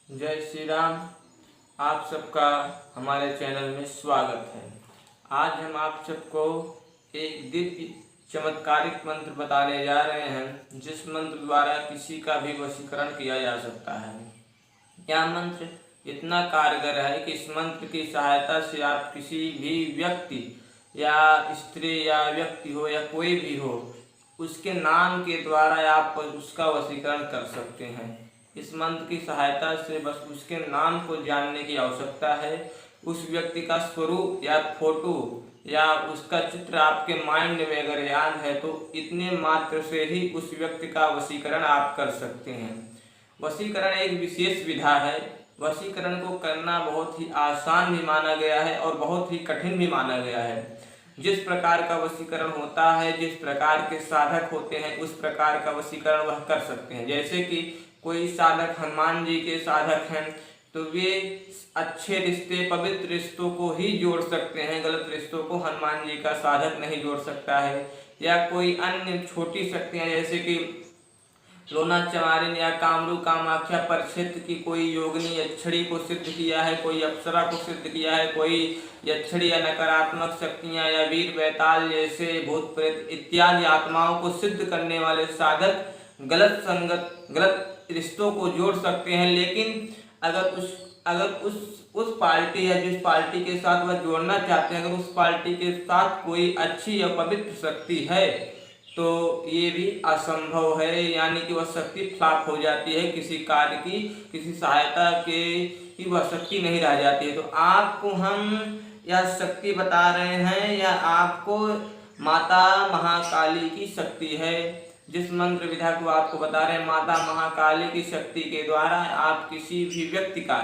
जय श्री राम। आप सबका हमारे चैनल में स्वागत है। आज हम आप सबको एक दिव्य चमत्कारिक मंत्र बताने जा रहे हैं, जिस मंत्र द्वारा किसी का भी वशीकरण किया जा सकता है। यह मंत्र इतना कारगर है कि इस मंत्र की सहायता से आप किसी भी व्यक्ति या स्त्री या व्यक्ति हो या कोई भी हो, उसके नाम के द्वारा आप उसका वशीकरण कर सकते हैं। इस मंत्र की सहायता से बस उसके नाम को जानने की आवश्यकता है। उस व्यक्ति का स्वरूप या फोटो या उसका चित्र आपके माइंड में अगर याद है तो इतने मात्र से ही उस व्यक्ति का वशीकरण आप कर सकते हैं। वशीकरण एक विशेष विधा है। वशीकरण को करना बहुत ही आसान भी माना गया है और बहुत ही कठिन भी माना गया है। जिस प्रकार का वशीकरण होता है, जिस प्रकार के साधक होते हैं, उस प्रकार का वशीकरण वह कर सकते हैं। जैसे कि कोई साधक हनुमान जी के साधक हैं तो वे अच्छे रिश्ते, पवित्र रिश्तों को ही जोड़ सकते हैं, गलत रिश्तों को हनुमान जी का साधक नहीं जोड़ सकता है। या कोई अन्य छोटी शक्तियाँ जैसे कि लोना चमारिन या कामरू कामाख्या परिक्षेत्र की कोई योगिनी यक्षणी को सिद्ध किया है, कोई अप्सरा को सिद्ध किया है, कोई यक्षणी या नकारात्मक शक्तियाँ या वीर बैताल जैसे भूत प्रेत इत्यादि आत्माओं को सिद्ध करने वाले साधक गलत संगत, गलत रिश्तों को जोड़ सकते हैं। लेकिन अगर उस पार्टी या जिस पार्टी के साथ वह जोड़ना चाहते हैं, अगर उस पार्टी के साथ कोई अच्छी या पवित्र शक्ति है तो ये भी असंभव है, यानी कि वह शक्ति फ्लॉप हो जाती है। किसी कार्य की, किसी सहायता की वह शक्ति नहीं रह जाती है। तो आपको हम यह शक्ति बता रहे हैं, या आपको माता महाकाली की शक्ति है। जिस मंत्र विधा को आपको बता रहे हैं, माता महाकाली की शक्ति के द्वारा आप किसी भी व्यक्ति का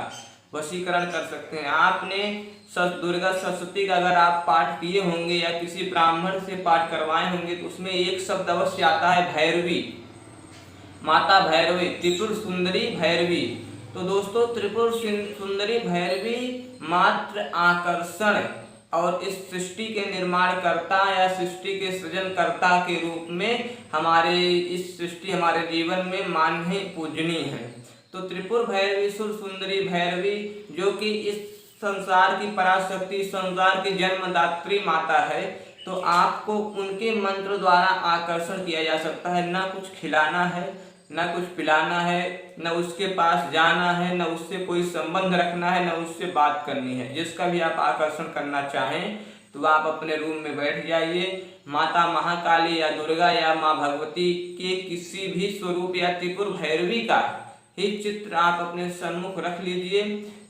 वशीकरण कर सकते हैं। आपने दुर्गा सप्तशती का अगर आप पाठ किए होंगे या किसी ब्राह्मण से पाठ करवाए होंगे तो उसमें एक शब्द अवश्य आता है भैरवी, माता भैरवी, त्रिपुर सुंदरी भैरवी। तो दोस्तों, त्रिपुर सुंदरी भैरवी मात्र आकर्षण और इस सृष्टि के निर्माणकर्ता या सृष्टि के सृजनकर्ता के रूप में हमारे इस सृष्टि, हमारे जीवन में मान्य पूजनीय है। तो त्रिपुर भैरवी, सुर सुंदरी भैरवी, जो कि इस संसार की पराशक्ति, संसार की जन्मदात्री माता है, तो आपको उनके मंत्र द्वारा आकर्षण किया जा सकता है। ना कुछ खिलाना है, ना कुछ पिलाना है, न उसके पास जाना है, न उससे कोई संबंध रखना है, न उससे बात करनी है। जिसका भी आप आकर्षण करना चाहें तो आप अपने रूम में बैठ जाइए। माता महाकाली या दुर्गा या माँ भगवती के किसी भी स्वरूप या त्रिपुर भैरवी का ही चित्र आप अपने सन्मुख रख लीजिए।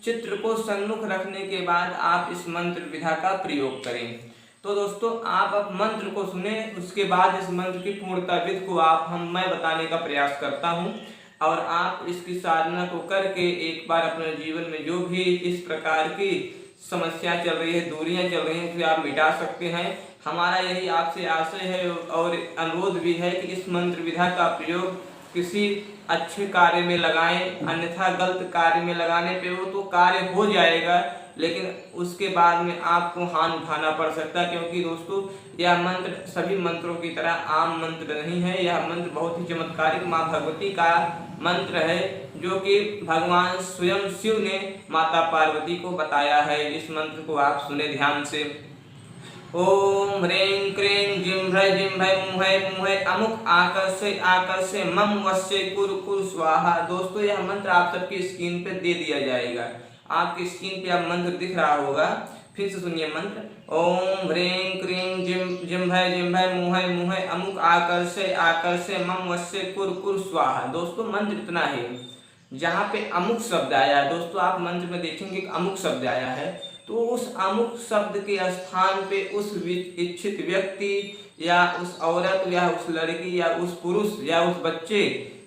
चित्र को सन्मुख रखने के बाद आप इस मंत्र विधा का प्रयोग करें। तो दोस्तों, आप अब मंत्र को सुने, उसके बाद इस मंत्र की पूर्णता विधि को मैं बताने का प्रयास करता हूं, और आप इसकी साधना को करके एक बार अपने जीवन में जो भी इस प्रकार की समस्या चल रही है, दूरियां चल रही हैं, उसे आप मिटा सकते हैं। हमारा यही आपसे आशय है और अनुरोध भी है कि इस मंत्र विधा का प्रयोग किसी अच्छे कार्य में लगाएं, अन्यथा गलत कार्य में लगाने पे वो तो कार्य हो जाएगा, लेकिन उसके बाद में आपको हानि उठाना पड़ सकता है। क्योंकि दोस्तों, यह मंत्र सभी मंत्रों की तरह आम मंत्र नहीं है। यह मंत्र बहुत ही चमत्कारिक माँ भगवती का मंत्र है, जो कि भगवान स्वयं शिव ने माता पार्वती को बताया है। इस मंत्र को आप सुने ध्यान से। ओम ह्रीं क्रीं जिह्रै जिह्रै मुहै मुहै अमुक आकर्षे आकर्षे मम वश्ये कुरु कुरु स्वाहा। दोस्तों, यह मंत्र आप सबकी स्क्रीन पे दे दिया जाएगा। आपकी स्क्रीन पे अब मंत्र दिख रहा होगा। फिर से सुनिए मंत्र। ओम ह्रीं क्रीं जिह्रै जिह्रै मुहै मुहै अमुक आकर्षे आकर्षे मम वश्ये कुरु कुरु स्वाहा। दोस्तों, मंत्र इतना है, जहाँ पे अमुक शब्द आया है, दोस्तों आप मंत्र में देखेंगे अमुक शब्द आया है, तो उस अमुक शब्द के स्थान पे उस इच्छित व्यक्ति या उस औरत या उस लड़की या उस पुरुष या उस बच्चे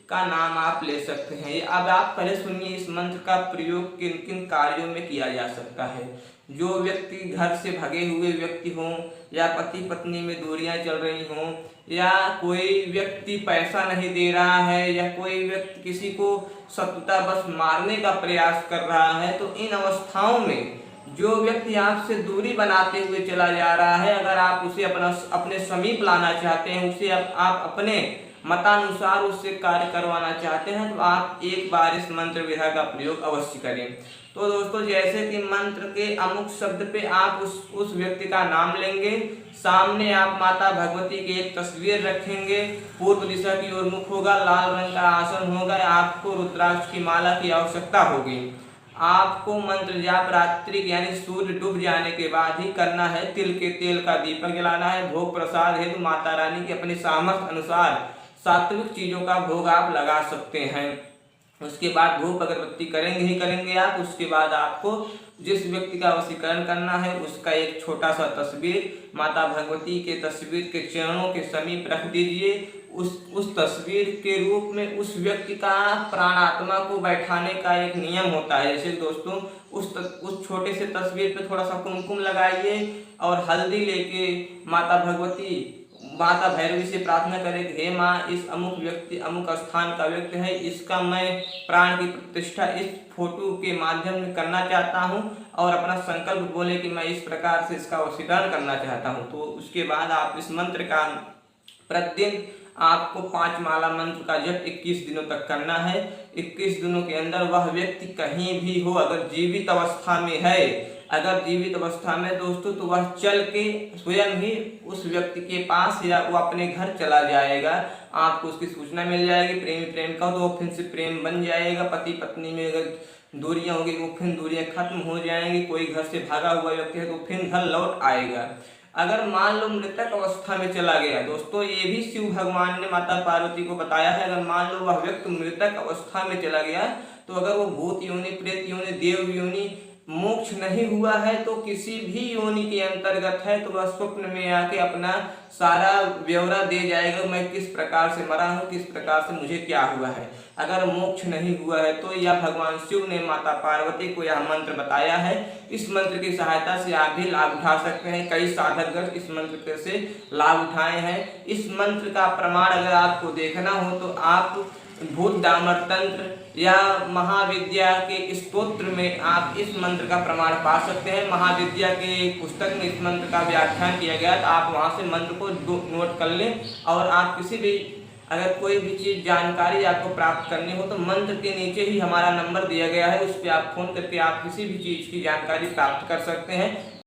का नाम आप ले सकते हैं। अब आप पहले सुनिए इस मंत्र का प्रयोग किन किन कार्यों में किया जा सकता है। जो व्यक्ति घर से भगे हुए व्यक्ति हों, या पति पत्नी में दूरियां चल रही हों, या कोई व्यक्ति पैसा नहीं दे रहा है, या कोई व्यक्ति किसी को शत्रुता बस मारने का प्रयास कर रहा है, तो इन अवस्थाओं में जो व्यक्ति आपसे दूरी बनाते हुए चला जा रहा है, अगर आप उसे अपने समीप लाना चाहते हैं, उसे आप अपने मतानुसार उससे कार्य करवाना चाहते हैं तो आप एक बार इस मंत्र विधा का प्रयोग अवश्य करें। तो दोस्तों जैसे कि मंत्र के अमुक शब्द पे आप उस व्यक्ति का नाम लेंगे, सामने आप माता भगवती की एक तस्वीर रखेंगे, पूर्व दिशा की ओर मुख होगा, लाल रंग का आसन होगा, आपको रुद्राक्ष की माला की आवश्यकता होगी। आपको मंत्र जाप रात्रि यानी सूर्य डूब जाने के बाद ही करना है। तिल के तेल का दीपक जलाना है। भोग प्रसाद हेतु माता रानी की अपनी सामर्थ्य अनुसार सात्विक चीजों का भोग आप लगा सकते हैं। उसके बाद धूप अगरबत्ती करेंगे ही करेंगे आप। उसके बाद आपको जिस व्यक्ति का वशीकरण करना है उसका एक छोटा सा तस्वीर माता भगवती के तस्वीर के चरणों के समीप रख दीजिए। उस तस्वीर के रूप में उस व्यक्ति का प्राणात्मा को बैठाने का एक नियम होता है। जैसे दोस्तों उस छोटे से तस्वीर पे थोड़ा सा कुमकुम लगाइए और हल्दी लेके माता भैरवी से प्रार्थना करें कि हे माँ, इस अमुक व्यक्ति अमुक स्थान का व्यक्ति है, इसका मैं प्राण की प्रतिष्ठा इस फोटो के माध्यम से करना चाहता हूँ और अपना संकल्प बोले कि मैं इस प्रकार से इसका वशीकरण करना चाहता हूँ। तो उसके बाद आप इस मंत्र का प्रतिदिन आपको 5 माला मंत्र का जप 21 दिनों तक करना है। 21 दिनों के अंदर वह व्यक्ति कहीं भी हो, अगर जीवित अवस्था में है, अगर जीवित अवस्था में दोस्तों, तो वह चल के स्वयं ही उस व्यक्ति के पास या वो अपने घर चला जाएगा। आपको उसकी सूचना मिल जाएगी। प्रेमी प्रेमिका हो तो वो फिर से प्रेम बन जाएगा। पति पत्नी में अगर दूरियां होगी वो फिर दूरियां खत्म हो जाएंगी। कोई घर से भागा हुआ व्यक्ति है तो फिर घर लौट आएगा। अगर मान लो मृतक अवस्था में चला गया, दोस्तों ये भी शिव भगवान ने माता पार्वती को बताया है। अगर मान लो वह व्यक्ति मृतक अवस्था में चला गया तो अगर वो भूत योनि, प्रेत योनि, देव योनि मोक्ष नहीं हुआ है तो किसी भी योनि के अंतर्गत है तो वह स्वप्न में आके अपना सारा ब्यौरा दे जाएगा। मैं किस प्रकार से मरा हूँ, किस प्रकार से मुझे क्या हुआ है। अगर मोक्ष नहीं हुआ है तो यह भगवान शिव ने माता पार्वती को यह मंत्र बताया है। इस मंत्र की सहायता से आप भी लाभ उठा सकते हैं। कई साधकगण इस मंत्र से लाभ उठाए हैं। इस मंत्र का प्रमाण अगर आपको देखना हो तो आप भूत डामर तंत्र या महाविद्या के स्तोत्र में आप इस मंत्र का प्रमाण पा सकते हैं। महाविद्या के पुस्तक में इस मंत्र का व्याख्यान किया गया, तो आप वहां से मंत्र को नोट कर लें। और आप किसी भी अगर कोई भी चीज जानकारी आपको प्राप्त करनी हो तो मंत्र के नीचे ही हमारा नंबर दिया गया है, उस पर आप फोन करके आप किसी भी चीज की जानकारी प्राप्त कर सकते हैं।